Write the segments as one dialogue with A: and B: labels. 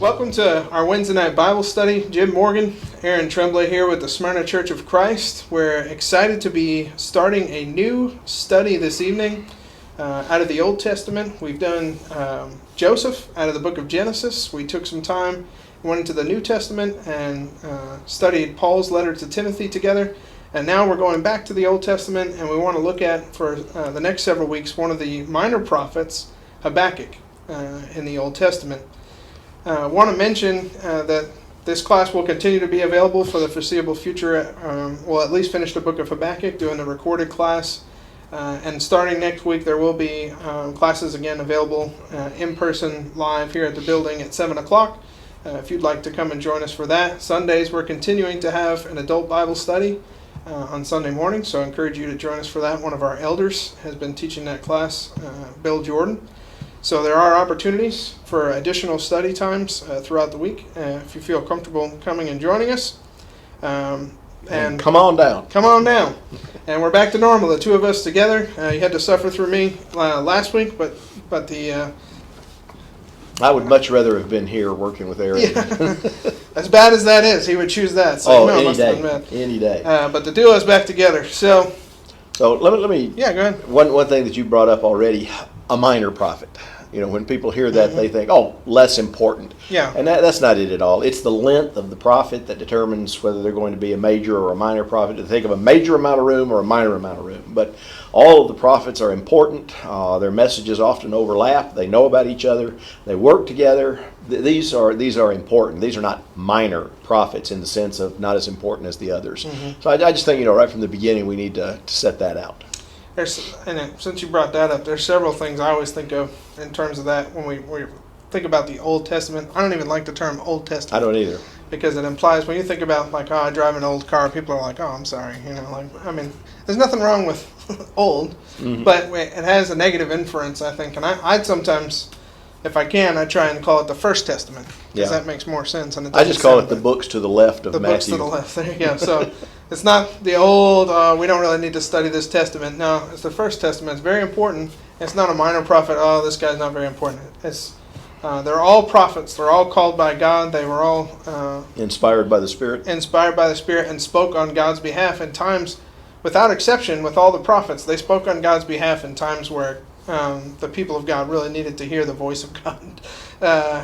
A: Welcome to our Wednesday night Bible study. Jim Morgan, Aaron Tremblay here with the Smyrna Church of Christ. We're excited to be starting a new study this evening out of the Old Testament. We've done Joseph out of the book of Genesis. We took some time, went into the New Testament, and studied Paul's letter to Timothy together. And now we're going back to the Old Testament, and we want to look at, for the next several weeks, one of the minor prophets, Habakkuk, in the Old Testament. I want to mention that this class will continue to be available for the foreseeable future. We'll at least finish the book of Habakkuk, doing the recorded class. And starting next week, there will be classes again available in person live here at the building at 7 o'clock. If you'd like to come and join us for that. Sundays, we're continuing to have an adult Bible study on Sunday morning, so I encourage you to join us for that. One of our elders has been teaching that class, Bill Jordan. So there are opportunities for additional study times throughout the week. If you feel comfortable coming and joining us.
B: And come on down.
A: Come on down. And we're back to normal, the two of us together. You had to suffer through me last week, but the...
B: I would much rather have been here working with Aaron.
A: Yeah. As bad as that is, he would choose that. So,
B: any day. Any day.
A: But the duo is back together. So
B: let me.
A: Yeah, go ahead.
B: One thing that you brought up already, a minor prophet. You know, when people hear that, they think, oh, less important.
A: Yeah.
B: And that's not it at all. It's the length of the prophet that determines whether they're going to be a major or a minor prophet. To think of a major amount of room or a minor amount of room. But all of the prophets are important. Their messages often overlap. They know about each other. They work together. These are important. These are not minor prophets in the sense of not as important as the others. Mm-hmm. So I just think, right from the beginning, we need to set that out.
A: Since you brought that up, there's several things I always think of in terms of that when we think about the Old Testament. I don't even like the term Old Testament.
B: I don't either. Because
A: it implies, when you think about, I drive an old car, people are like, oh, I'm sorry. There's nothing wrong with old, mm-hmm. but it has a negative inference, I think. And I'd sometimes, if I can, I try and call it the First Testament, because that makes more sense. And
B: I just call it the books to the left of
A: the
B: Matthew.
A: The books to the left, there you go. So it's not the old, we don't really need to study this Testament. No, it's the First Testament. It's very important. It's not a minor prophet, this guy's not very important. They're all prophets. They're all called by God. They were all
B: inspired by the Spirit.
A: Inspired by the Spirit and spoke on God's behalf in times, without exception, with all the prophets. They spoke on God's behalf in times where the people of God really needed to hear the voice of God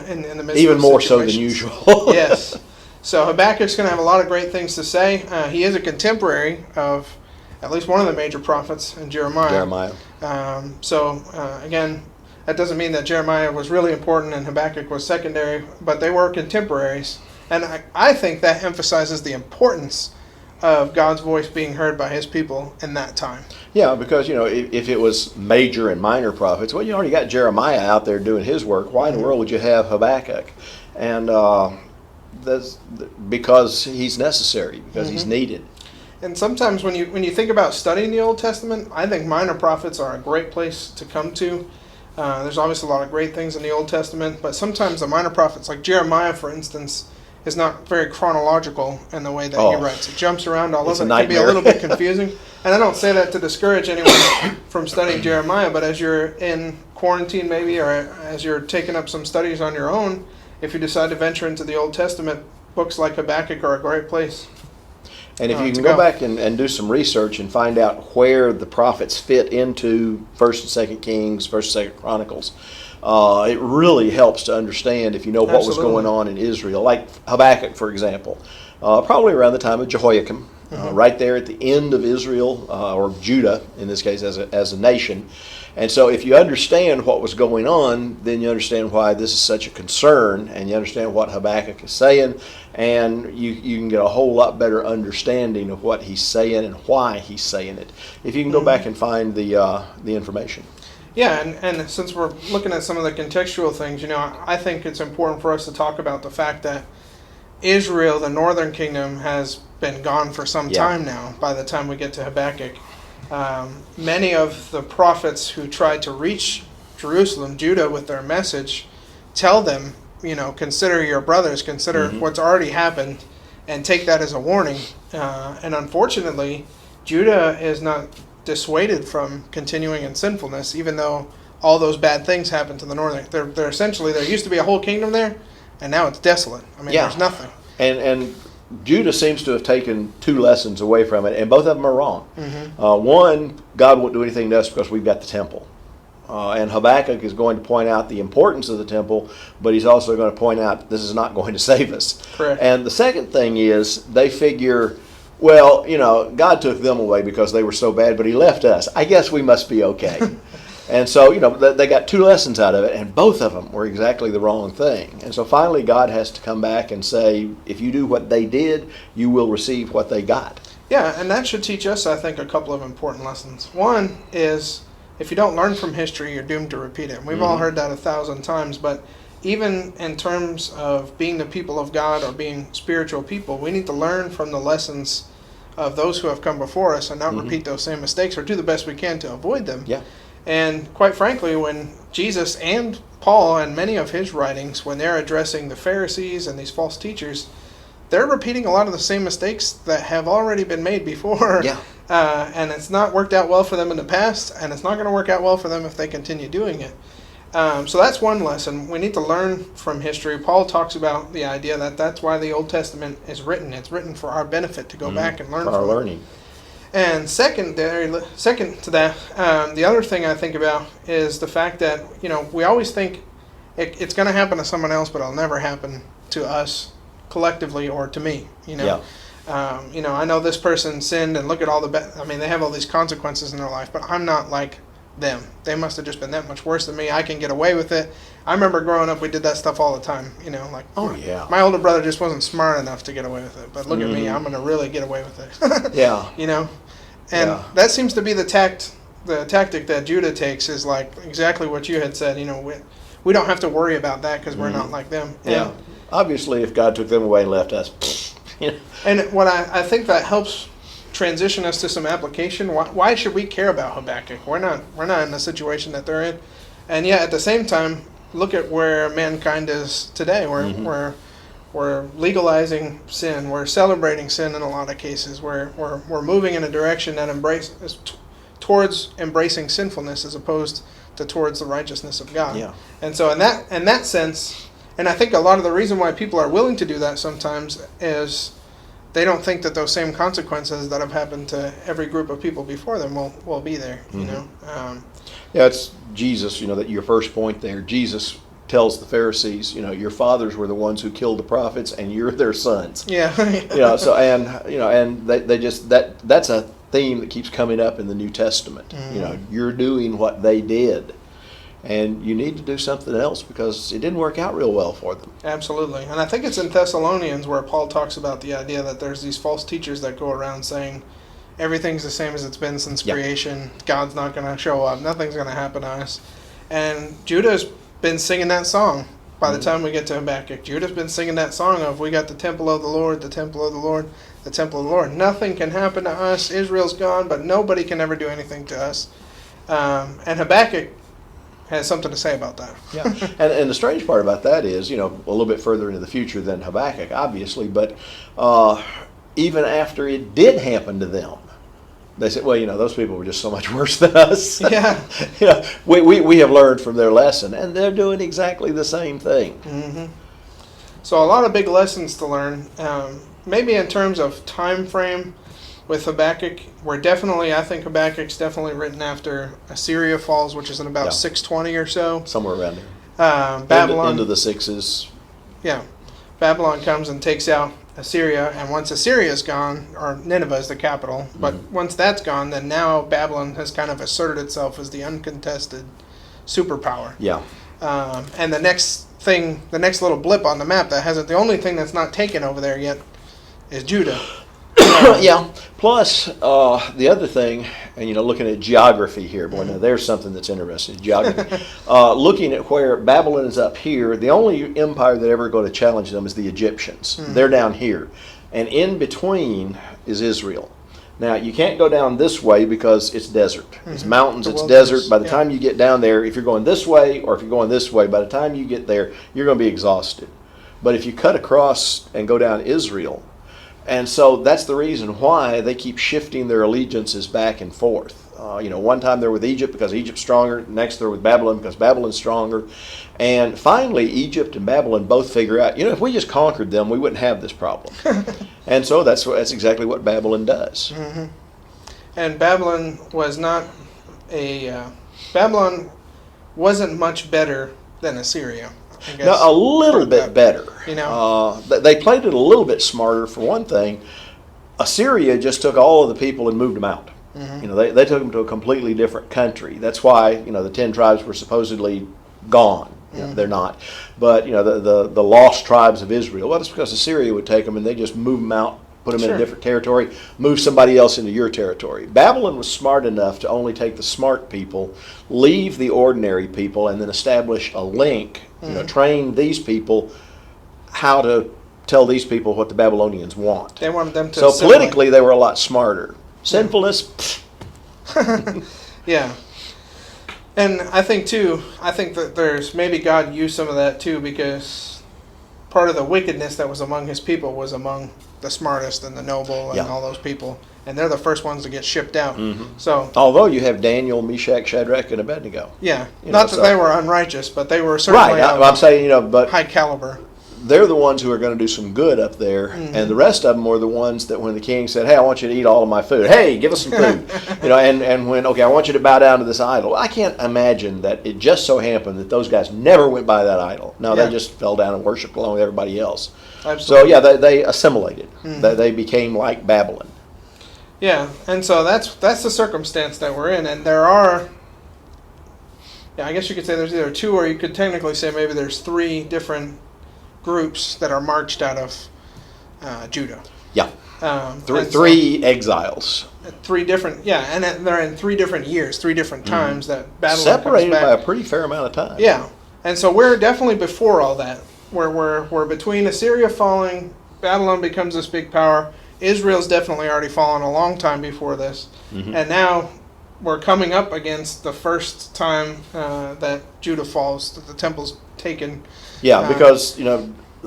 A: in the midst
B: even
A: of
B: more so than usual.
A: Yes. So Habakkuk's going to have a lot of great things to say. He is a contemporary of at least one of the major prophets, in Jeremiah. Again, that doesn't mean that Jeremiah was really important and Habakkuk was secondary, but they were contemporaries. And I think that emphasizes the importance of God's voice being heard by His people in that time.
B: Yeah, because, if it was major and minor prophets, well, you already got Jeremiah out there doing his work. Why in the world would you have Habakkuk? And that's because he's necessary, because he's needed.
A: And sometimes when you think about studying the Old Testament, I think minor prophets are a great place to come to. There's obviously a lot of great things in the Old Testament, but sometimes the minor prophets, like Jeremiah, for instance, is not very chronological in the way that he writes. It jumps around all over. It can be a little bit confusing. And I don't say that to discourage anyone from studying Jeremiah, but as you're in quarantine maybe, or as you're taking up some studies on your own, if you decide to venture into the Old Testament, books like Habakkuk are a great place.
B: And if you can go back and do some research and find out where the prophets fit into 1st and 2nd Kings, 1st and 2nd Chronicles, it really helps to understand if you know what was going on in Israel. Like Habakkuk, for example, probably around the time of Jehoiakim, right there at the end of Israel, or Judah, in this case, as a nation. And so if you understand what was going on, then you understand why this is such a concern, and you understand what Habakkuk is saying, and you can get a whole lot better understanding of what he's saying and why he's saying it, if you can go back and find the information.
A: Yeah, and since we're looking at some of the contextual things, I think it's important for us to talk about the fact that Israel, the northern kingdom, has been gone for some time now by the time we get to Habakkuk. Many of the prophets who tried to reach Jerusalem, Judah, with their message, tell them, consider your brothers, consider what's already happened, and take that as a warning. And unfortunately, Judah is not dissuaded from continuing in sinfulness, even though all those bad things happened to the northern. They're essentially, there used to be a whole kingdom there, and now it's desolate. I mean, there's nothing.
B: And Judah seems to have taken 2 lessons away from it, and both of them are wrong. One, God won't do anything to us because we've got the temple. And Habakkuk is going to point out the importance of the temple, but he's also going to point out this is not going to save us.
A: Correct.
B: And the second thing is they figure, well, God took them away because they were so bad, but he left us. I guess we must be okay. And so, they got 2 lessons out of it, and both of them were exactly the wrong thing. And so finally God has to come back and say, if you do what they did, you will receive what they got.
A: Yeah, and that should teach us, I think, a couple of important lessons. One is, if you don't learn from history, you're doomed to repeat it. And we've all heard that 1,000 times, but even in terms of being the people of God or being spiritual people, we need to learn from the lessons of those who have come before us and not repeat those same mistakes, or do the best we can to avoid them.
B: Yeah.
A: And quite frankly, when Jesus and Paul and many of his writings, when they're addressing the Pharisees and these false teachers, they're repeating a lot of the same mistakes that have already been made before.
B: Yeah.
A: And it's not worked out well for them in the past, and it's not going to work out well for them if they continue doing it. So that's one lesson. We need to learn from history. Paul talks about the idea that that's why the Old Testament is written. It's written for our benefit, to go back and learn
B: for
A: from
B: our
A: it.
B: learning.
A: And second to that, the other thing I think about is the fact that, we always think it's going to happen to someone else, but it'll never happen to us collectively or to me.
B: Yeah.
A: I know this person sinned, and look at all they have all these consequences in their life, but I'm not like them. They must have just been that much worse than me. I can get away with it. I remember growing up, we did that stuff all the time.
B: Oh yeah.
A: My older brother just wasn't smart enough to get away with it, but look at me, I'm going to really get away with it.
B: Yeah.
A: And that seems to be the tactic that Judah takes, is like exactly what you had said. We don't have to worry about that because we're not like them.
B: Yeah. Obviously, if God took them away and left us,
A: And what I think that helps transition us to some application. Why should we care about Habakkuk? We're not in the situation that they're in, and yet at the same time, look at where mankind is today. We're legalizing sin. We're celebrating sin in a lot of cases. We're moving in a direction that embraces towards embracing sinfulness as opposed to towards the righteousness of God.
B: Yeah.
A: And so in that sense, and I think a lot of the reason why people are willing to do that sometimes is they don't think that those same consequences that have happened to every group of people before them will be there.
B: Yeah, it's Jesus. That your first point there. Jesus tells the Pharisees, your fathers were the ones who killed the prophets, and you're their sons.
A: Yeah.
B: So and they just that's a theme that keeps coming up in the New Testament. You're doing what they did, and you need to do something else because it didn't work out real well for them.
A: Absolutely. And I think it's in Thessalonians where Paul talks about the idea that there's these false teachers that go around saying everything's the same as it's been since creation. God's not going to show up. Nothing's going to happen to us. And Judah's been singing that song by the time we get to Habakkuk. Judah's been singing that song of, we got the temple of the Lord, the temple of the Lord, the temple of the Lord. Nothing can happen to us. Israel's gone, but nobody can ever do anything to us. And Habakkuk has something to say about that.
B: Yeah, and the strange part about that is, a little bit further into the future than Habakkuk, obviously, but even after it did happen to them, they said, well, those people were just so much worse than us.
A: Yeah.
B: We have learned from their lesson, and they're doing exactly the same thing.
A: Mm-hmm. So a lot of big lessons to learn. Maybe in terms of time frame with Habakkuk, I think Habakkuk's definitely written after Assyria falls, which is in about 620 or so.
B: Somewhere around there.
A: Babylon.
B: Into the sixes.
A: Yeah. Babylon comes and takes out Assyria, and once Assyria's gone, or Nineveh is the capital, but once that's gone, then now Babylon has kind of asserted itself as the uncontested superpower.
B: Yeah.
A: And the next little blip on the map that hasn't, the only thing that's not taken over there yet is Judah.
B: Yeah. Plus, the other thing, and looking at geography here, boy, now there's something that's interesting. Geography. Looking at where Babylon is up here, the only empire that ever going to challenge them is the Egyptians. They're down here, and in between is Israel. Now you can't go down this way because it's desert. It's mountains. It's desert. By the time you get down there, if you're going this way or if you're going this way, by the time you get there, you're going to be exhausted. But if you cut across and go down Israel, And so that's the reason why they keep shifting their allegiances back and forth. One time they're with Egypt because Egypt's stronger. Next they're with Babylon because Babylon's stronger. And finally, Egypt and Babylon both figure out, if we just conquered them, we wouldn't have this problem. And so that's exactly what Babylon does.
A: Mm-hmm. And Babylon was not Babylon wasn't much better than Assyria. I guess.
B: No, a little bit better. They played it a little bit smarter. For one thing, Assyria just took all of the people and moved them out. Mm-hmm. They took them to a completely different country. That's why the 10 tribes were supposedly gone. They're not. But the lost tribes of Israel. Well, it's because Assyria would take them and they just move them out, put them in a different territory, move somebody else into your territory. Babylon was smart enough to only take the smart people, leave the ordinary people, and then establish a link. Train these people how to tell these people what the Babylonians want.
A: They wanted them to.
B: So politically, they were a lot smarter. Sinfulness.
A: Yeah. And I think that there's maybe God used some of that too, because part of the wickedness that was among his people was among the smartest and the noble and all those people. And they're the first ones to get shipped out. Mm-hmm. So,
B: although you have Daniel, Meshach, Shadrach, and Abednego.
A: Yeah. Not that they were unrighteous, but they were certainly
B: right. I'm saying, but
A: high caliber.
B: They're the ones who are going to do some good up there, and the rest of them were the ones that when the king said, "Hey, I want you to eat all of my food. Hey, give us some food," and when I want you to bow down to this idol. I can't imagine that it just so happened that those guys never went by that idol. No, they just fell down and worshipped along with everybody else.
A: Absolutely.
B: So they assimilated. They became like Babylon.
A: Yeah, and so that's the circumstance that we're in, and there are. Yeah, I guess you could say there's either two, or you could technically say maybe there's three different groups that are marched out of Judah.
B: Yeah. Three exiles.
A: Three different, and they're in 3 different years, 3 different times that Babylon
B: separated
A: comes back.
B: by a pretty fair amount of time.
A: Yeah, and so we're definitely before all that. We're between Assyria falling, Babylon becomes this big power. Israel's definitely already fallen a long time before this, and now we're coming up against the first time that Judah falls, that the temple's taken.
B: Yeah, because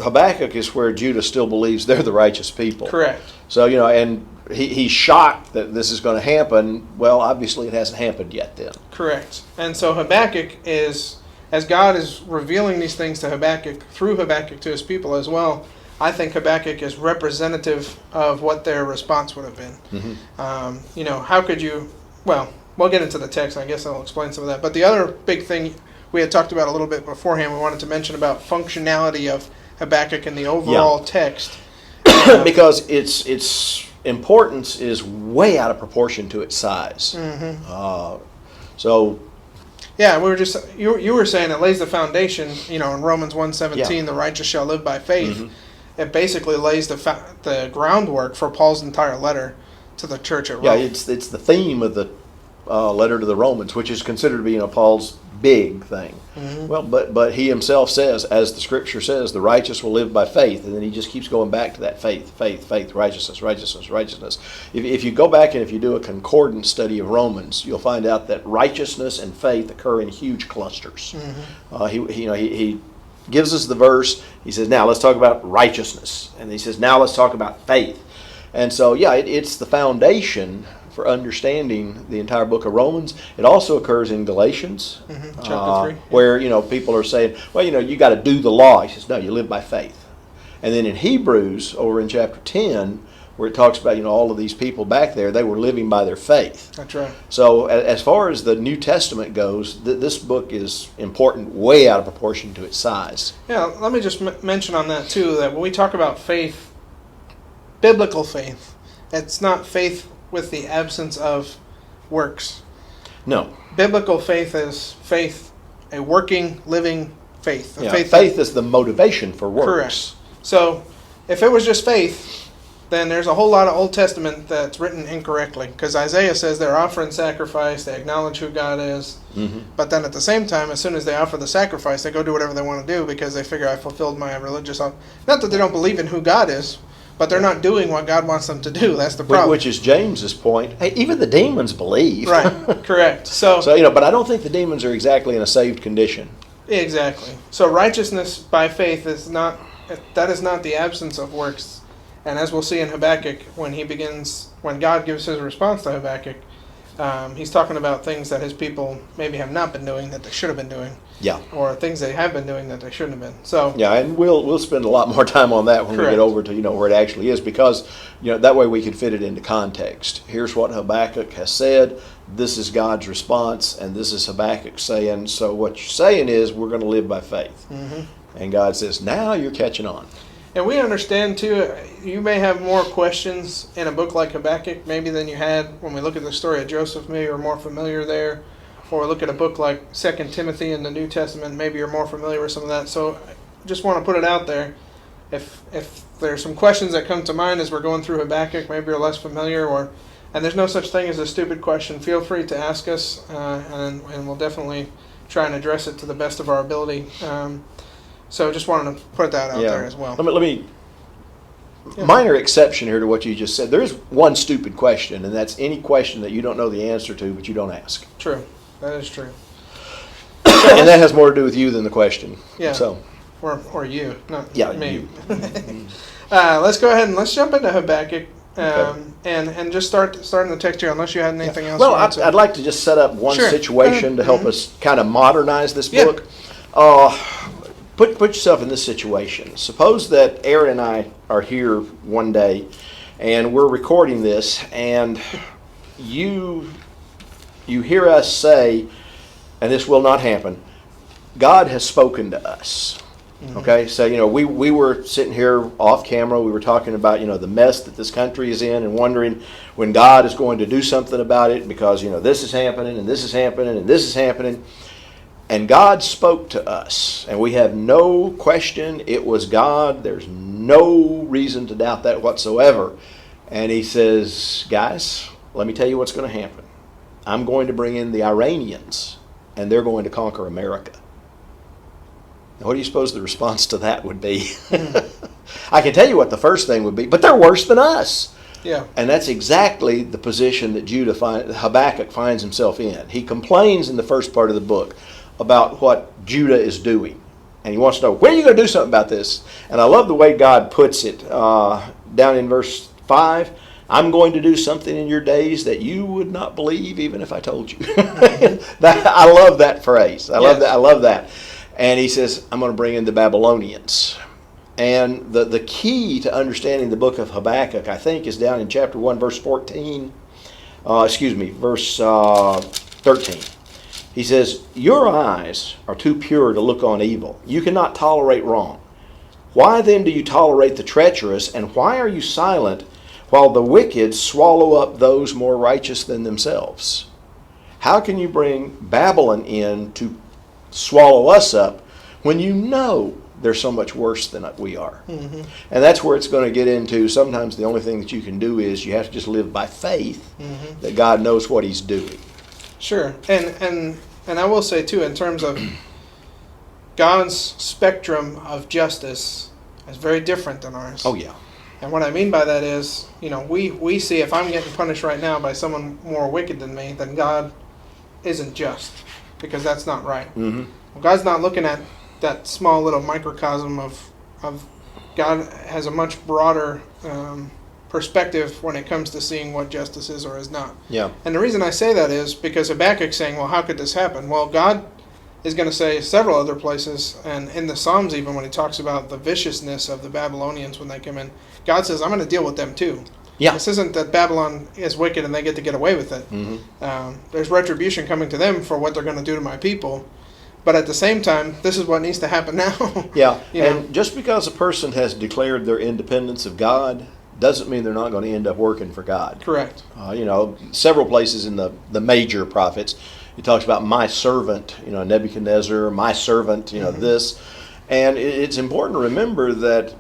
B: Habakkuk is where Judah still believes they're the righteous people.
A: Correct.
B: So and he's shocked that this is going to happen. Well, obviously it hasn't happened yet then.
A: Correct. And so Habakkuk is, as God is revealing these things to Habakkuk, through Habakkuk to his people as well, I think Habakkuk is representative of what their response would have been. Mm-hmm. How could you, well, we'll get into the text, I guess I'll explain some of that. But the other big thing we had talked about a little bit beforehand, we wanted to mention about functionality of Habakkuk in the overall text.
B: Because its importance is way out of proportion to its size. Mm-hmm.
A: Yeah, we were just you were saying it lays the foundation. In Romans 1:17, the righteous shall live by faith. Mm-hmm. It basically lays the groundwork for Paul's entire letter to the church at Rome.
B: Yeah, it's the theme of the letter to the Romans, which is considered to be Paul's big thing. Mm-hmm. Well, but he himself says, as the scripture says, the righteous will live by faith, and then he just keeps going back to that faith, righteousness. If you go back and if you do a concordant study of Romans, you'll find out that righteousness and faith occur in huge clusters. Mm-hmm. He gives us the verse. He says, now let's talk about righteousness, and he says, now let's talk about faith. And so, it's the foundation for understanding the entire book of Romans. It also occurs in Galatians,
A: chapter 3,
B: where people are saying, well, you got to do the law. He says, no, you live by faith. And then in Hebrews, over in chapter 10, where it talks about all of these people back there, they were living by their faith.
A: That's right.
B: So as far as the New Testament goes, this book is important, way out of proportion to its size.
A: Yeah, let me just mention on that too, that when we talk about faith, biblical faith, it's not faith with the absence of works.
B: No.
A: Biblical faith is faith, a working, living faith.
B: Faith is the motivation for works.
A: Correct. So, if it was just faith, then there's a whole lot of Old Testament that's written incorrectly. Because Isaiah says they're offering sacrifice, they acknowledge who God is, but then at the same time, as soon as they offer the sacrifice, they go do whatever they want to do because they figure I fulfilled my religious... Not that they don't believe in who God is, but they're not doing what God wants them to do. That's the problem.
B: Which is James's point. Hey, even the demons believe.
A: Right, correct. So
B: but I don't think the demons are exactly in a saved condition.
A: Exactly. So righteousness by faith is not the absence of works. And as we'll see in Habakkuk, when God gives his response to Habakkuk, he's talking about things that his people maybe have not been doing that they should have been doing.
B: Yeah.
A: Or things they have been doing that they shouldn't have been. So
B: yeah, and we'll spend a lot more time on that when
A: Correct.
B: we get over to where it actually is, because that way we can fit it into context. Here's what Habakkuk has said. This is God's response, and this is Habakkuk saying. So what you're saying is we're going to live by faith, and God says now you're catching on.
A: And we understand too. You may have more questions in a book like Habakkuk maybe than you had when we look at the story of Joseph. Maybe you're more familiar there. Or look at a book like 2 Timothy in the New Testament. Maybe you're more familiar with some of that. So I just want to put it out there. If there's some questions that come to mind as we're going through Habakkuk, maybe you're less familiar, and there's no such thing as a stupid question, feel free to ask us, and we'll definitely try and address it to the best of our ability. So just wanted to put that out there as well.
B: Let me minor exception here to what you just said. There is one stupid question, and that's any question that you don't know the answer to, but you don't ask.
A: True. That is true.
B: And that has more to do with you than the question.
A: Yeah.
B: So.
A: Or you, not me.
B: You.
A: Let's go ahead and let's jump into Habakkuk,
B: Okay.
A: and just starting the text here. Unless you had anything else.
B: Well, I'd like to just set up one situation to help us kind of modernize this book. Put yourself in this situation. Suppose that Aaron and I are here one day, and we're recording this, and you hear us say, and this will not happen, God has spoken to us. Okay, so we were sitting here off camera. We were talking about the mess that this country is in, and wondering when God is going to do something about it, because this is happening, and this is happening, and this is happening. And God spoke to us, and we have no question it was God. There's no reason to doubt that whatsoever. And He says, guys, let me tell you what's going to happen. I'm going to bring in the Iranians, and they're going to conquer America. Now, what do you suppose the response to that would be? I can tell you what the first thing would be, but they're worse than us.
A: Yeah.
B: And that's exactly the position that Habakkuk finds himself in. He complains in the first part of the book about what Judah is doing. And he wants to know, when are you going to do something about this? And I love the way God puts it down in verse 5. I'm going to do something in your days that you would not believe even if I told you. I love that phrase. I love that. And he says, I'm going to bring in the Babylonians. And the key to understanding the book of Habakkuk, I think, is down in chapter 1, verse 13. Verse 13. He says, your eyes are too pure to look on evil. You cannot tolerate wrong. Why then do you tolerate the treacherous, and why are you silent while the wicked swallow up those more righteous than themselves? How can you bring Babylon in to swallow us up when you know they're so much worse than we are? Mm-hmm. And that's where it's going to get into. Sometimes the only thing that you can do is you have to just live by faith that God knows what He's doing.
A: Sure. And I will say too, in terms of God's spectrum of justice is very different than ours.
B: Oh yeah.
A: And what I mean by that is, we see if I'm getting punished right now by someone more wicked than me, then God isn't just, because that's not right. Mm-hmm. Well, God's not looking at that small little microcosm of God has a much broader perspective when it comes to seeing what justice is or is not.
B: Yeah.
A: And the reason I say that is because Habakkuk's saying, well, how could this happen? Well, God is going to say several other places, and in the Psalms even, when He talks about the viciousness of the Babylonians when they come in, God says, I'm going to deal with them too. Yeah. This isn't that Babylon is wicked and they get to get away with it. Mm-hmm. There's retribution coming to them for what they're going to do to my people. But at the same time, this is what needs to happen now.
B: Yeah. And just because a person has declared their independence of God doesn't mean they're not going to end up working for God.
A: Correct.
B: Several places in the major prophets, he talks about my servant, Nebuchadnezzar, my servant, this. And it's important to remember that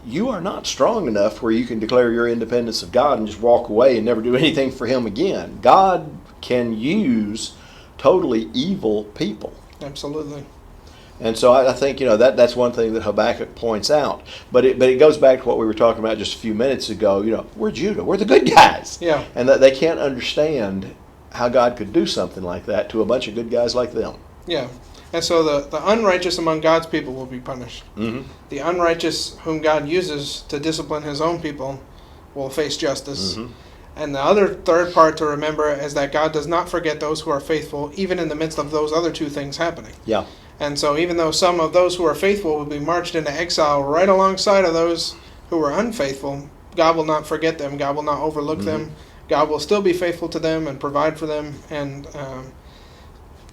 B: you are not strong enough where you can declare your independence of God and just walk away and never do anything for Him again. God can use totally evil people.
A: Absolutely.
B: And so I think that's one thing that Habakkuk points out. But it goes back to what we were talking about just a few minutes ago. We're Judah. We're the good guys.
A: Yeah.
B: And that they can't understand how God could do something like that to a bunch of good guys like them.
A: Yeah. And so the unrighteous among God's people will be punished.
B: Mm-hmm.
A: The unrighteous whom God uses to discipline his own people will face justice.
B: Mm-hmm.
A: And the other third part to remember is that God does not forget those who are faithful, even in the midst of those other two things happening.
B: Yeah.
A: And so even though some of those who are faithful will be marched into exile right alongside of those who are unfaithful, God will not forget them. God will not overlook
B: Mm-hmm.
A: them. God will still be faithful to them and provide for them. And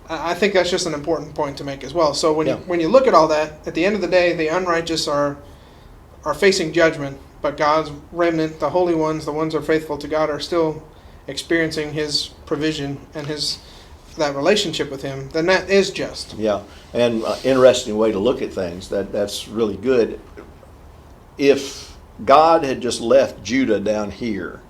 A: I think that's just an important point to make as well. So when you look at all that, at the end of the day, the unrighteous are facing judgment, but God's remnant, the holy ones, the ones who are faithful to God, are still experiencing his provision and that relationship with him. Then that is just.
B: Yeah, and interesting way to look at things. That's really good. If God had just left Judah down here,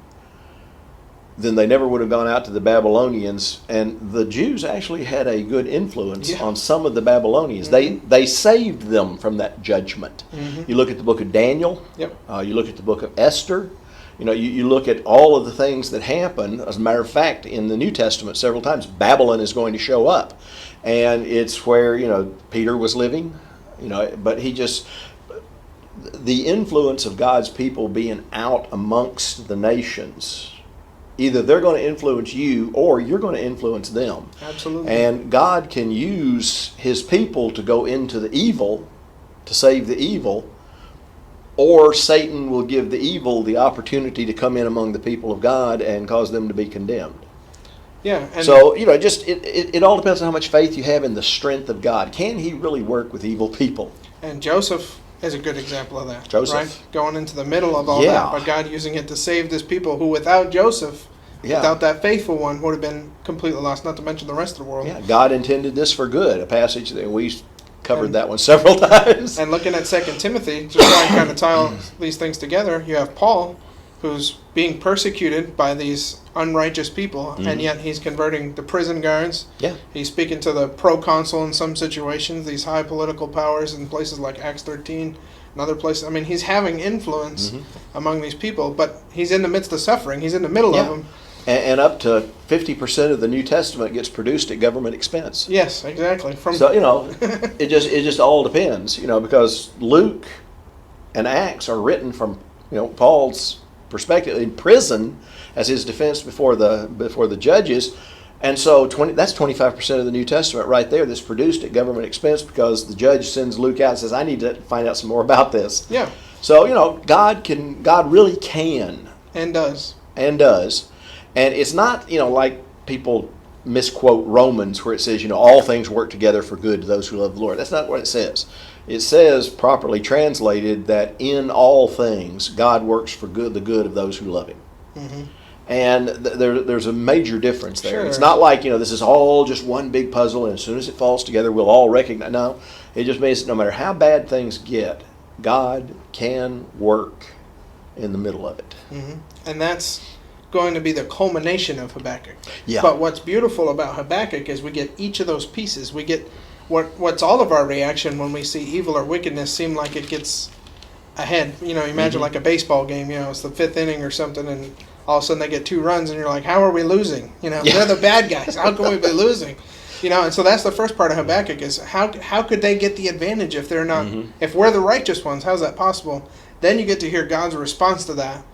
B: then they never would have gone out to the Babylonians, and the Jews actually had a good influence on some of the Babylonians.
A: Mm-hmm.
B: They saved them from that judgment.
A: Mm-hmm.
B: You look at the book of Daniel.
A: Yep.
B: You look at the book of Esther. You look at all of the things that happen. As a matter of fact, in the New Testament, several times Babylon is going to show up, and it's where Peter was living. But the influence of God's people being out amongst the nations. Either they're going to influence you or you're going to influence them.
A: Absolutely.
B: And God can use his people to go into the evil, to save the evil, or Satan will give the evil the opportunity to come in among the people of God and cause them to be condemned.
A: Yeah. And
B: so, it all depends on how much faith you have in the strength of God. Can he really work with evil people?
A: And Joseph is a good example of that.
B: Joseph.
A: Right? Going into the middle of all that, but God using it to save this people who without Joseph, without that faithful one, would have been completely lost, not to mention the rest of the world.
B: Yeah, God intended this for good. A passage that we covered that one several times.
A: And looking at 2 Timothy, just trying to kind of tie all these things together, you have Paul, who's being persecuted by these unrighteous people, and yet he's converting the prison guards.
B: Yeah.
A: He's speaking to the proconsul in some situations, these high political powers in places like Acts 13 and other places. I mean, he's having influence among these people, but he's in the midst of suffering. He's in the middle of them.
B: And up to 50% of the New Testament gets produced at government expense.
A: Yes, exactly.
B: So, it just all depends, because Luke and Acts are written from, Paul's perspective in prison as his defense before the judges. And so that's 25% of the New Testament right there that's produced at government expense because the judge sends Luke out and says, I need to find out some more about this.
A: Yeah.
B: So, God really can.
A: And does.
B: And it's not, like people misquote Romans where it says, all things work together for good to those who love the Lord. That's not what it says. It says, properly translated, that in all things God works for good, the good of those who love him. Mm-hmm. And there's a major difference there.
A: Sure.
B: It's not like, this is all just one big puzzle and as soon as it falls together we'll all recognize. No, it just means no matter how bad things get, God can work in the middle of it.
A: Mm-hmm. And that's going to be the culmination of Habakkuk.
B: Yeah.
A: But what's beautiful about Habakkuk is we get each of those pieces. We get what's all of our reaction when we see evil or wickedness seem like it gets ahead. Imagine like a baseball game, it's the 5th inning or something, and all of a sudden they get 2 runs and you're like, how are we losing? They're the bad guys. How can we be losing? And so that's the first part of Habakkuk is how could they get the advantage if they're not, if we're the righteous ones, how's that possible? Then you get to hear God's response to that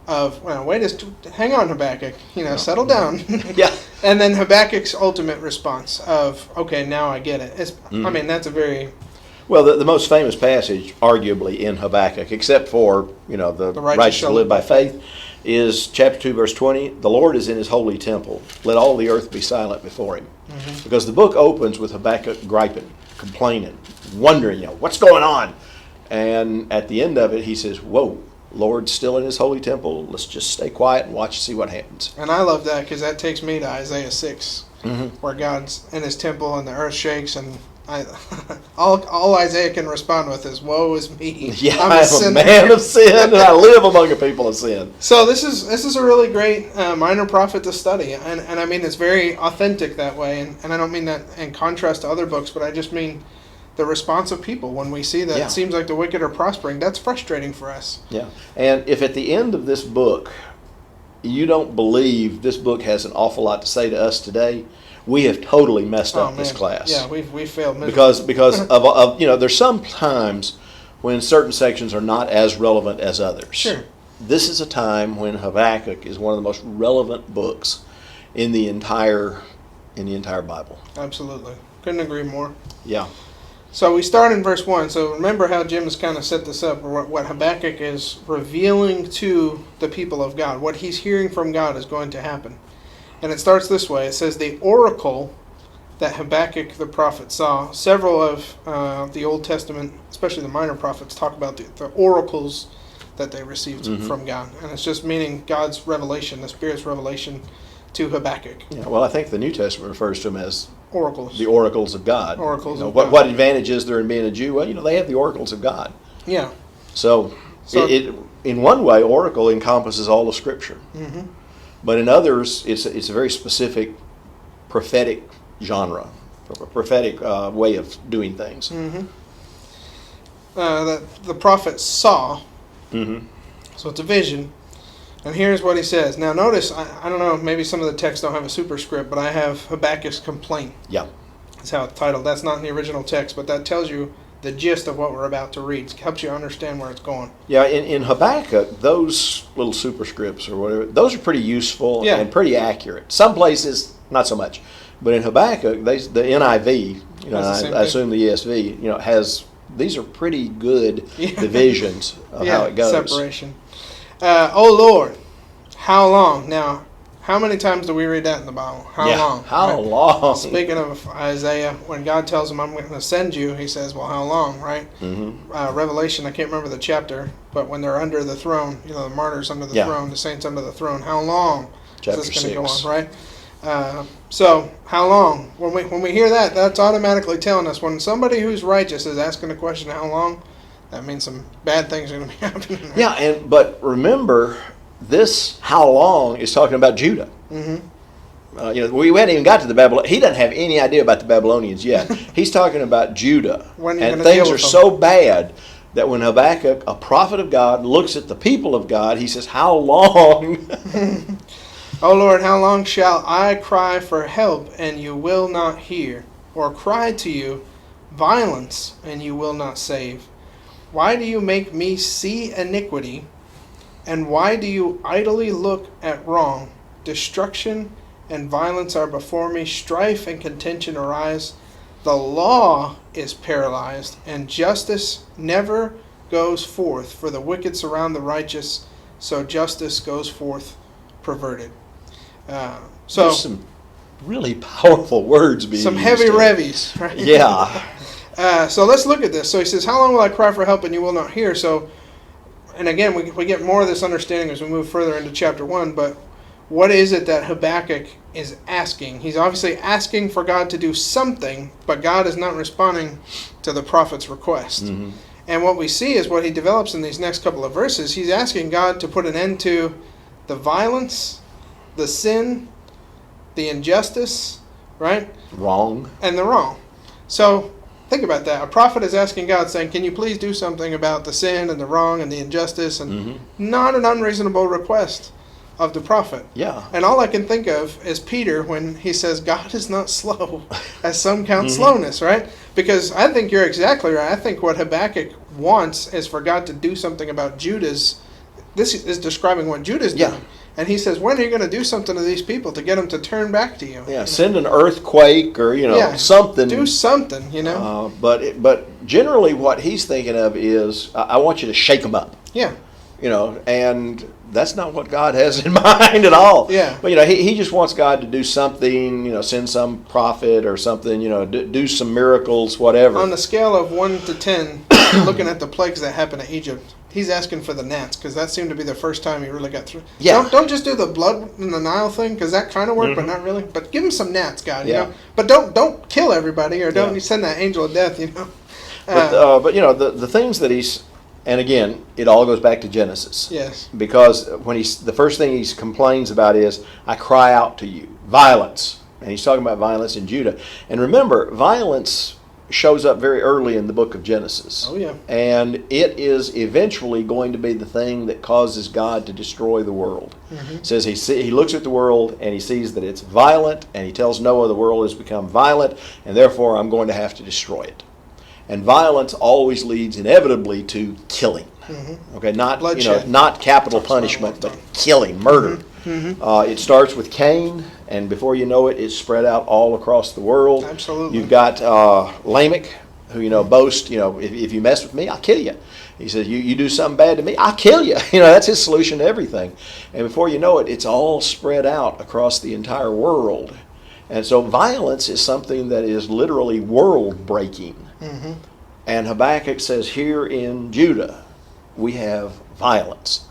A: of, hang on, Habakkuk, settle down.
B: Yeah.
A: And then Habakkuk's ultimate response of, okay, now I get it. I mean, that's a very...
B: Well, the most famous passage, arguably, in Habakkuk, except for, the righteous shall live by faith, is chapter 2, verse 20. The Lord is in his holy temple. Let all the earth be silent before him. Mm-hmm. Because the book opens with Habakkuk griping, complaining, wondering, what's going on? And at the end of it, he says, whoa, Lord's still in his holy temple. Let's just stay quiet and watch and see what happens.
A: And I love that because that takes me to Isaiah 6, where God's in his temple and the earth shakes, and all Isaiah can respond with is, woe is me.
B: Yeah, I'm a man of sin, and I live among a people of sin.
A: So this is a really great minor prophet to study, and I mean it's very authentic that way, and I don't mean that in contrast to other books, but I just mean the response of people when we see that it seems like the wicked are prospering. That's frustrating for us.
B: Yeah, and if at the end of this book you don't believe this book has an awful lot to say to us today, we have totally messed up this class.
A: Yeah, we failed miserably.
B: Because of there's some times when certain sections are not as relevant as others.
A: Sure.
B: This is a time when Habakkuk is one of the most relevant books in the entire Bible.
A: Absolutely. Couldn't agree more.
B: Yeah.
A: So we start in verse 1. So remember how Jim has kind of set this up, what Habakkuk is revealing to the people of God. What he's hearing from God is going to happen. And it starts this way. It says, the oracle that Habakkuk the prophet saw. Several of the Old Testament, especially the minor prophets, talk about the oracles that they received from God. And it's just meaning God's revelation, the Spirit's revelation to Habakkuk.
B: Yeah, well, I think the New Testament refers to them as
A: oracles.
B: The oracles of God.
A: Oracles of
B: God.
A: God.
B: What advantage is there in being a Jew? Well, they have the oracles of God.
A: Yeah.
B: So it in one way, oracle encompasses all of Scripture.
A: Mm-hmm.
B: But in others, it's a very specific prophetic genre, a prophetic way of doing things.
A: Mm-hmm. That the prophet saw.
B: Mm-hmm.
A: So it's a vision. And here's what he says. Now notice, I don't know, maybe some of the texts don't have a superscript, but I have Habakkuk's complaint.
B: Yeah.
A: That's how it's titled. That's not in the original text, but that tells you the gist of what we're about to read. It helps you understand where it's going.
B: Yeah, in Habakkuk, those little superscripts or whatever, those are pretty useful and pretty accurate. Some places, not so much. But in Habakkuk, the NIV, I assume the ESV, has, these are pretty good divisions of how it goes.
A: Separation. Oh Lord, how long? Now, how many times do we read that in the Bible? How long?
B: How long?
A: Speaking of Isaiah, when God tells him, I'm going to send you, he says, well, how long, right?
B: Mm-hmm.
A: Revelation, I can't remember the chapter, but when they're under the throne, the martyrs under the throne, the saints under the throne, how long
B: Chapter
A: is this going to
B: 6.
A: go on, right? So, how long? When we hear that, that's automatically telling us when somebody who's righteous is asking the question, how long, that means some bad things are going to be happening. Right?
B: Yeah, but remember, this how long is talking about Judah.
A: Mm-hmm.
B: We hadn't even got to the Babylonians. He doesn't have any idea about the Babylonians yet. He's talking about Judah.
A: And
B: things are so bad that when Habakkuk, a prophet of God, looks at the people of God, he says, how long?
A: O Lord, how long shall I cry for help, and you will not hear? Or cry to you violence, and you will not save? Why do you make me see iniquity? And why do you idly look at wrong? Destruction and violence are before me. Strife and contention arise. The law is paralyzed, and justice never goes forth. For the wicked surround the righteous, so justice goes forth perverted.
B: There's some really powerful words being
A: some
B: used
A: heavy
B: here.
A: revies, right?
B: Yeah.
A: So let's look at this. So he says, how long will I cry for help and you will not hear? So, and again, we get more of this understanding as we move further into chapter 1, but what is it that Habakkuk is asking? He's obviously asking for God to do something, but God is not responding to the prophet's request.
B: Mm-hmm.
A: And what we see is what he develops in these next couple of verses. He's asking God to put an end to the violence, the sin, the injustice, right?
B: Wrong.
A: And the wrong. So think about that. A prophet is asking God, saying, can you please do something about the sin and the wrong and the injustice? And not an unreasonable request of the prophet.
B: Yeah.
A: And all I can think of is Peter when he says, God is not slow, as some count slowness, right? Because I think you're exactly right. I think what Habakkuk wants is for God to do something about Judah's. This is describing what Judah's doing. And he says, when are you going to do something to these people to get them to turn back to you?
B: Yeah, send an earthquake or, something.
A: Do something,
B: But generally what he's thinking of is, I want you to shake them up.
A: Yeah.
B: And that's not what God has in mind at all.
A: Yeah.
B: But, he just wants God to do something, send some prophet or something, do some miracles, whatever.
A: On the scale of 1 to 10, looking at the plagues that happened to Egypt, he's asking for the gnats, because that seemed to be the first time he really got through.
B: Yeah.
A: Don't just do the blood in the Nile thing, because that kind of worked, but not really. But give him some gnats, God, you know. But don't kill everybody, or don't send that angel of death,
B: But the things that he's, and again, it all goes back to Genesis.
A: Yes.
B: Because when the first thing he complains about is, I cry out to you, violence. And he's talking about violence in Judah. And remember, violence shows up very early in the book of Genesis.
A: Oh, yeah.
B: And it is eventually going to be the thing that causes God to destroy the world. It says he looks at the world and he sees that it's violent, and he tells Noah the world has become violent, and therefore I'm going to have to destroy it. And violence always leads inevitably to killing. Okay, not not capital punishment, but killing, murder. It starts with Cain, and before you know it, it's spread out all across the world.
A: Absolutely.
B: You've got Lamech, who boasts, if you mess with me, I'll kill you. He says, you do something bad to me, I'll kill you. That's his solution to everything. And before you know it, it's all spread out across the entire world. And so violence is something that is literally world-breaking. And Habakkuk says, here in Judah, we have violence.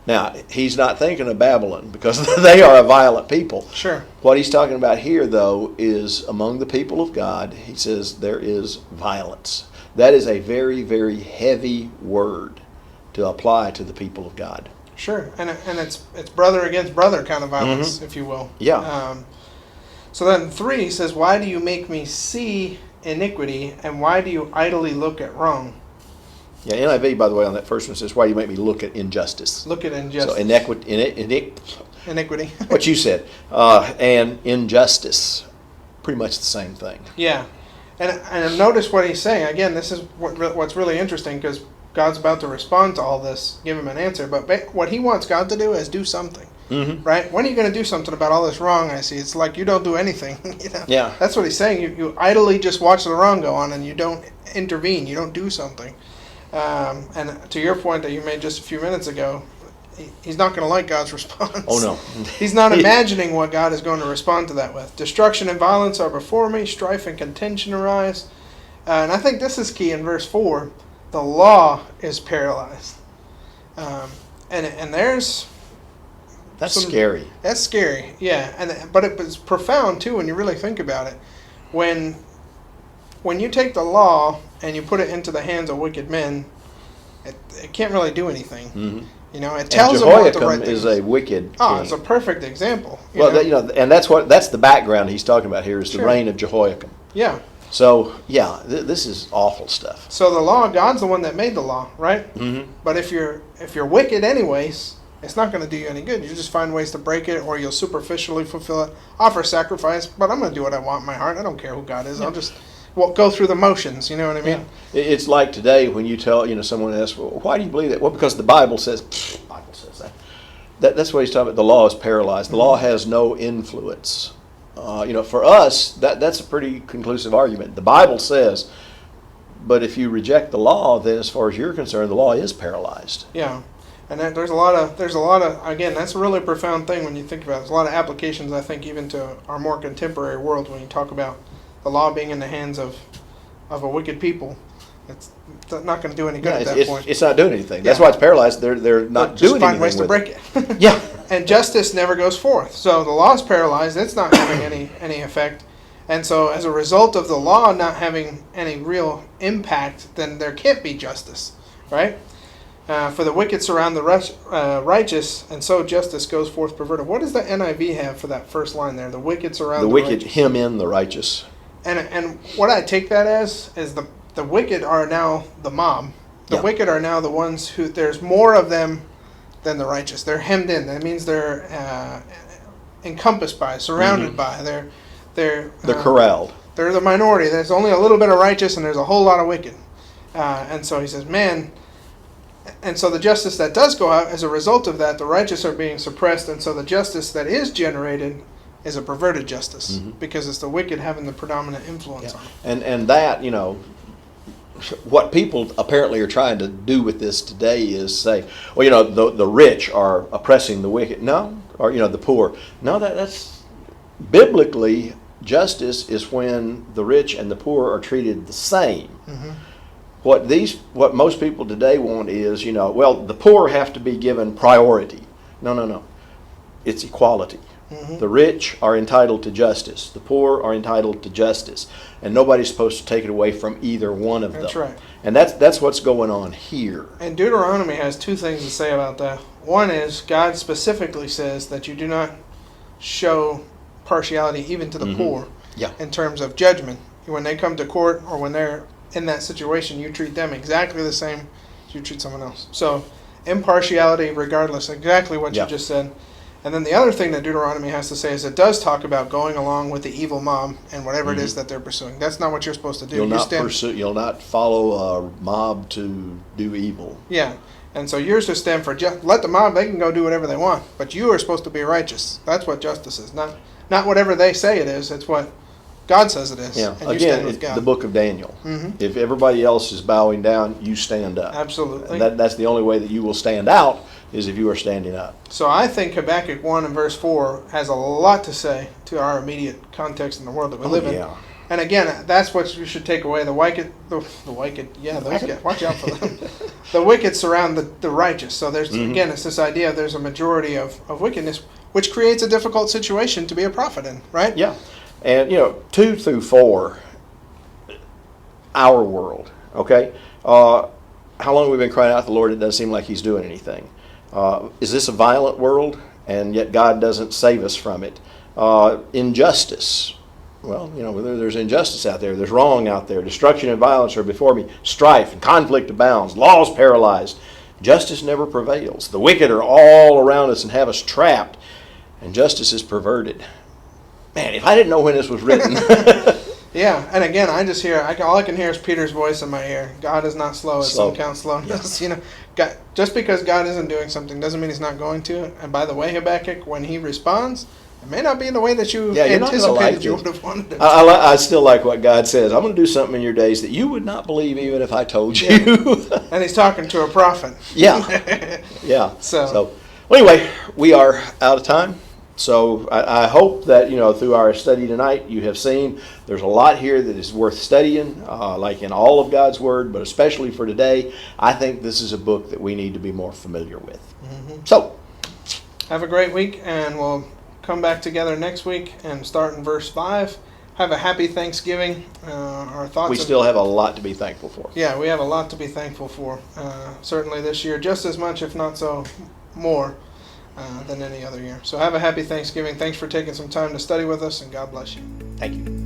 B: Now, he's not thinking of Babylon, because they are a violent people.
A: Sure.
B: What he's talking about here, though, is among the people of God, he says there is violence. That is a very, very heavy word to apply to the people of God.
A: Sure. And it's brother against brother kind of violence, if you will.
B: Yeah.
A: So then 3 he says, why do you make me see iniquity, and why do you idly look at wrong?
B: Yeah, NIV, by the way, on that first one says, why do you make me look at injustice?
A: Look at injustice.
B: So
A: iniquity.
B: What you said. And injustice, pretty much the same thing.
A: Yeah. And notice what he's saying. Again, this is what's really interesting, because God's about to respond to all this, give him an answer. But what he wants God to do is do something. Right? When are you going to do something about all this wrong I see? It's like you don't do anything.
B: Yeah.
A: That's what he's saying. You idly just watch the wrong go on, and you don't intervene. You don't do something. And to your point that you made just a few minutes ago, he's not going to like God's response.
B: Oh, no.
A: He's not imagining what God is going to respond to that with. Destruction and violence are before me, strife and contention arise. And I think this is key in verse 4. The law is paralyzed. And there's...
B: That's scary.
A: That's scary, yeah. But it's profound, too, when you really think about it. When you take the law and you put it into the hands of wicked men, it can't really do anything. It tells them what the right thing
B: is a wicked king.
A: It's a perfect example.
B: And that's the background he's talking about here is the reign of Jehoiakim.
A: Yeah.
B: So, this is awful stuff.
A: So the law, God's the one that made the law, right? But if you're wicked anyways, it's not going to do you any good. You just find ways to break it, or you'll superficially fulfill it. Offer sacrifice, but I'm going to do what I want in my heart. I don't care who God is. I'll just go through the motions. You know what I mean?
B: Yeah. It's like today when you tell someone asks, well, why do you believe that? Well, because the Bible says. Bible says that. That's what he's talking about. The law is paralyzed. The law has no influence. For us, that's a pretty conclusive argument. The Bible says, but if you reject the law, then as far as you're concerned, the law is paralyzed.
A: Yeah. And there's a lot of again, that's a really profound thing when you think about it. There's a lot of applications, I think, even to our more contemporary world when you talk about the law being in the hands of a wicked people. It's not going to do any good at that point.
B: It's not doing anything. That's why it's paralyzed. They're not doing anything. Just find ways
A: to break it.
B: Yeah.
A: And justice never goes forth. So the law is paralyzed. It's not having any effect. And so as a result of the law not having any real impact, then there can't be justice, right? For the wicked surround the righteous, and so justice goes forth perverted. What does the NIV have for that first line there? The wicked surround the righteous. The wicked
B: hem in the righteous.
A: And what I take that as is the wicked are now the mob. The wicked are now the ones who, there's more of them than the righteous. They're hemmed in. That means they're encompassed by, surrounded by. They're
B: corralled.
A: They're the minority. There's only a little bit of righteous, and there's a whole lot of wicked. And so he says, man... And so the justice that does go out, as a result of that, the righteous are being suppressed, and so the justice that is generated is a perverted justice, because it's the wicked having the predominant influence on it.
B: And that, what people apparently are trying to do with this today is say, well, the rich are oppressing the wicked. No, or the poor. No, that's biblically, justice is when the rich and the poor are treated the same. What most people today want is, the poor have to be given priority. No. It's equality. The rich are entitled to justice. The poor are entitled to justice. And nobody's supposed to take it away from either one of them.
A: That's right.
B: And that's what's going on here.
A: And Deuteronomy has two things to say about that. One is, God specifically says that you do not show partiality even to the poor in terms of judgment. when they come to court or when they're in that situation, you treat them exactly the same as you treat someone else. So impartiality regardless, exactly what you just said. And then the other thing that Deuteronomy has to say is it does talk about going along with the evil mob and whatever it is that they're pursuing. That's not what you're supposed to do.
B: You'll not follow a mob to do evil.
A: Yeah. And so yours to stand for let the mob, they can go do whatever they want, but you are supposed to be righteous. That's what justice is. Not whatever they say it is. It's what God says it is.
B: Yeah.
A: And
B: again, it's the book of Daniel. Mm-hmm. If everybody else is bowing down, you stand up.
A: Absolutely.
B: And that's the only way that you will stand out, is if you are standing up.
A: So I think Habakkuk 1 and verse 4 has a lot to say to our immediate context in the world that we live in. And again, that's what you should take away. The wicked, yeah, those guys, watch out for them. The wicked surround the righteous. So there's again, it's this idea of there's a majority of wickedness, which creates a difficult situation to be a prophet in, right?
B: Yeah. And 2 through 4, our world, okay? How long have we been crying out to the Lord? It doesn't seem like He's doing anything. Is this a violent world, and yet God doesn't save us from it? Injustice. Well, there's injustice out there. There's wrong out there. Destruction and violence are before me. Strife and conflict abounds. Laws paralyzed. Justice never prevails. The wicked are all around us and have us trapped, and justice is perverted. Man, if I didn't know when this was written.
A: Yeah, and again, I just hear, all I can hear is Peter's voice in my ear. God is not slow, as some count slowness.
B: Yeah.
A: God, just because God isn't doing something doesn't mean He's not going to. And by the way, Habakkuk, when he responds, it may not be in the way that you anticipated you would have wanted it.
B: I still like what God says. I'm going to do something in your days that you would not believe even if I told you.
A: Yeah. And He's talking to a prophet.
B: Yeah. Yeah.
A: So
B: anyway, we are out of time. So I hope that, through our study tonight, you have seen there's a lot here that is worth studying, like in all of God's Word, but especially for today. I think this is a book that we need to be more familiar with. Mm-hmm. So,
A: have a great week, and we'll come back together next week and start in verse 5. Have a happy Thanksgiving. Our thoughts.
B: We still have a lot to be thankful for.
A: Yeah, we have a lot to be thankful for. Certainly this year, just as much, if not so more. Than any other year. So have a happy Thanksgiving. Thanks for taking some time to study with us, and God bless you.
B: Thank you.